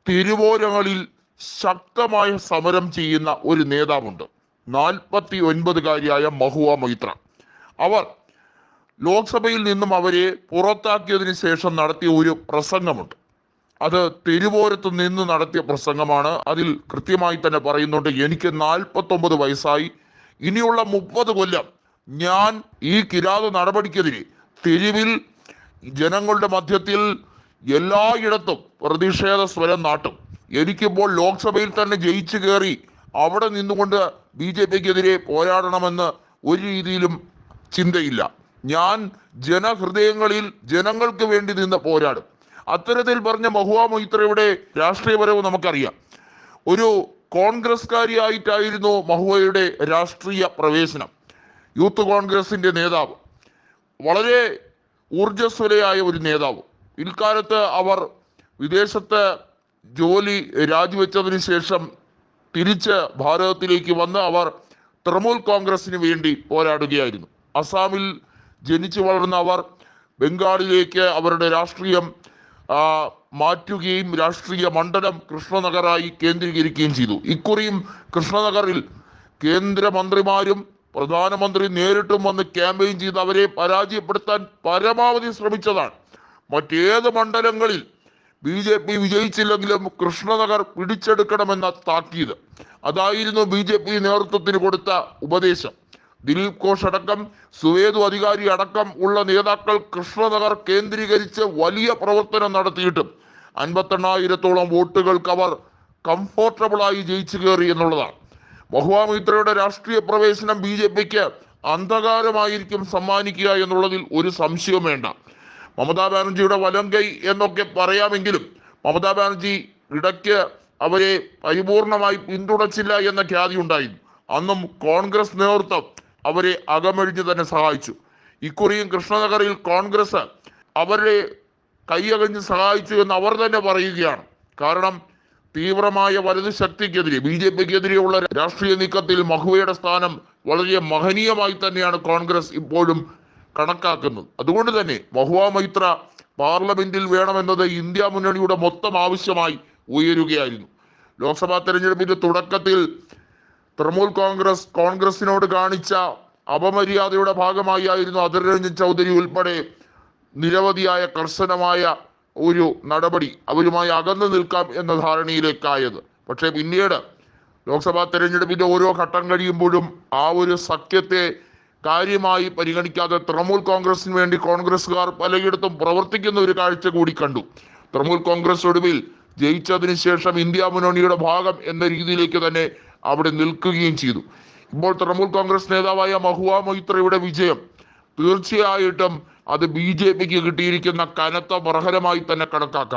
തിരുവോരങ്ങളിൽ ശക്തമായ സമരം ചെയ്യുന്ന ഒരു നേതാവുണ്ട്. 49കാരിയായ മഹുവ മൊയ്ത്ര. അവർ ലോക്സഭയിൽ നിന്നും അവരെ പുറത്താക്കിയതിനു ശേഷം നടത്തിയ ഒരു പ്രസംഗമുണ്ട്. അത് തിരുവോരത്ത് നിന്ന് നടത്തിയ പ്രസംഗമാണ്. അതിൽ കൃത്യമായി തന്നെ പറയുന്നുണ്ട്, എനിക്ക് 49 വയസ്സായി, ഇനിയുള്ള 30 കൊല്ലം ഞാൻ ഈ കിരാത നടപടിക്കെതിരെ തെരുവിൽ ജനങ്ങളുടെ മധ്യത്തിൽ എല്ലായിടത്തും പ്രതിഷേധ സ്വരം നാട്ടും. എനിക്കിപ്പോൾ ലോക്സഭയിൽ തന്നെ ജയിച്ചു കയറി അവിടെ നിന്നുകൊണ്ട് BJPക്കെതിരെ പോരാടണമെന്ന് ഒരു രീതിയിലും ചിന്തയില്ല. ഞാൻ ജനഹൃദയങ്ങളിൽ ജനങ്ങൾക്ക് വേണ്ടി നിന്ന് പോരാടും. അത്തരത്തിൽ പറഞ്ഞ മഹുവ മൊയ്ത്രയുടെ രാഷ്ട്രീയപരവും നമുക്കറിയാം. ഒരു കോൺഗ്രസ്കാരിയായിട്ടായിരുന്നു മഹുവയുടെ രാഷ്ട്രീയ പ്രവേശനം. യൂത്ത് കോൺഗ്രസിന്റെ നേതാവ്, വളരെ ഊർജ്ജസ്വലയായ ഒരു നേതാവ്. പിൽക്കാലത്ത് അവർ വിദേശത്ത് ജോലി രാജിവെച്ചതിന് ശേഷം തിരിച്ച് ഭാരതത്തിലേക്ക് വന്ന് അവർ തൃണമൂൽ കോൺഗ്രസിന് വേണ്ടി പോരാടുകയായിരുന്നു. അസാമിൽ ജനിച്ചു വളർന്ന അവർ ബംഗാളിലേക്ക് അവരുടെ രാഷ്ട്രീയം മാറ്റുകയും രാഷ്ട്രീയ മണ്ഡലം കൃഷ്ണനഗറായി കേന്ദ്രീകരിക്കുകയും ചെയ്തു. ഇക്കുറിയും കൃഷ്ണനഗറിൽ കേന്ദ്രമന്ത്രിമാരും പ്രധാനമന്ത്രി നേരിട്ടും വന്ന് ക്യാമ്പയിൻ ചെയ്ത് അവരെ പരാജയപ്പെടുത്താൻ പരമാവധി ശ്രമിച്ചതാണ്. മറ്റേത് മണ്ഡലങ്ങളിൽ BJP വിജയിച്ചില്ലെങ്കിലും കൃഷ്ണനഗർ പിടിച്ചെടുക്കണമെന്ന താക്കീത്, അതായിരുന്നു BJP നേതൃത്വത്തിന് കൊടുത്ത ഉപദേശം. ദിലീപ് ഘോഷ് അടക്കം സുവേദു അധികാരി അടക്കം ഉള്ള നേതാക്കൾ കൃഷ്ണനഗർ കേന്ദ്രീകരിച്ച് വലിയ പ്രവർത്തനം നടത്തിയിട്ടും 58,000-ഓളം വോട്ടുകൾക്ക് അവർ കംഫോർട്ടബിളായി ജയിച്ചു കയറി എന്നുള്ളതാണ്. മഹുവ മൊയ്ത്രയുടെ രാഷ്ട്രീയ പ്രവേശനം BJPക്ക് അന്ധകാരമായിരിക്കും സമ്മാനിക്കുക എന്നുള്ളതിൽ ഒരു സംശയവും വേണ്ട. മമതാ ബാനർജിയുടെ വലങ്കൈ എന്നൊക്കെ പറയാമെങ്കിലും മമതാ ബാനർജി ഇടയ്ക്ക് അവരെ പരിപൂർണമായി പിന്തുണച്ചില്ല എന്ന ഖ്യാതി ഉണ്ടായിരുന്നു. അന്നും കോൺഗ്രസ് നേതൃത്വം അവരെ അകമഴിഞ്ഞ് തന്നെ സഹായിച്ചു. ഇക്കുറിയും കൃഷ്ണനഗറിൽ കോൺഗ്രസ് അവരെ കൈയകഞ്ഞ് സഹായിച്ചു എന്ന് അവർ തന്നെ പറയുകയാണ്. കാരണം തീവ്രമായ വലതു ശക്തിക്കെതിരെ BJPക്കെതിരെയുള്ള രാഷ്ട്രീയ നീക്കത്തിൽ മഹുവയുടെ സ്ഥാനം വളരെ മഹനീയമായി തന്നെയാണ് കോൺഗ്രസ് ഇപ്പോഴും കണക്കാക്കുന്നത്. അതുകൊണ്ട് തന്നെ മഹുവ മൊയ്ത്ര പാർലമെന്റിൽ വേണമെന്നത് ഇന്ത്യ മുന്നണിയുടെ മൊത്തം ആവശ്യമായി ഉയരുകയായിരുന്നു. ലോക്സഭാ തെരഞ്ഞെടുപ്പിന്റെ തുടക്കത്തിൽ തൃണമൂൽ കോൺഗ്രസിനോട് കാണിച്ച അപമര്യാദയുടെ ഭാഗമായി ആയിരുന്നു അധീർ രഞ്ജൻ ചൗധരി ഉൾപ്പെടെ നിരവധിയായ കർശനമായ ഒരു നടപടി അവരുമായി അകന്നു നിൽക്കാം എന്ന ധാരണയിലേക്കായത്. പക്ഷേ പിന്നീട് ലോക്സഭാ തെരഞ്ഞെടുപ്പിന്റെ ഓരോ ഘട്ടം കഴിയുമ്പോഴും ആ ഒരു സഖ്യത്തെ കാര്യമായി പരിഗണിക്കാതെ തൃണമൂൽ കോൺഗ്രസിന് വേണ്ടി കോൺഗ്രസ്സുകാർ പലയിടത്തും പ്രവർത്തിക്കുന്ന ഒരു കാഴ്ച കൂടി കണ്ടു. തൃണമൂൽ കോൺഗ്രസ് ഒടുവിൽ ജയിച്ചതിന് ശേഷം ഇന്ത്യ മുന്നണിയുടെ ഭാഗം എന്ന രീതിയിലേക്ക് തന്നെ അവിടെ നിൽക്കുകയും ചെയ്തു. ഇപ്പോൾ തൃണമൂൽ കോൺഗ്രസ് നേതാവായ മഹുവ മൊയ്ത്രയുടെ വിജയം തീർച്ചയായിട്ടും അത് BJPക്ക് കിട്ടിയിരിക്കുന്ന കനത്ത പ്രഹരമായി തന്നെ കണക്കാക്കാം.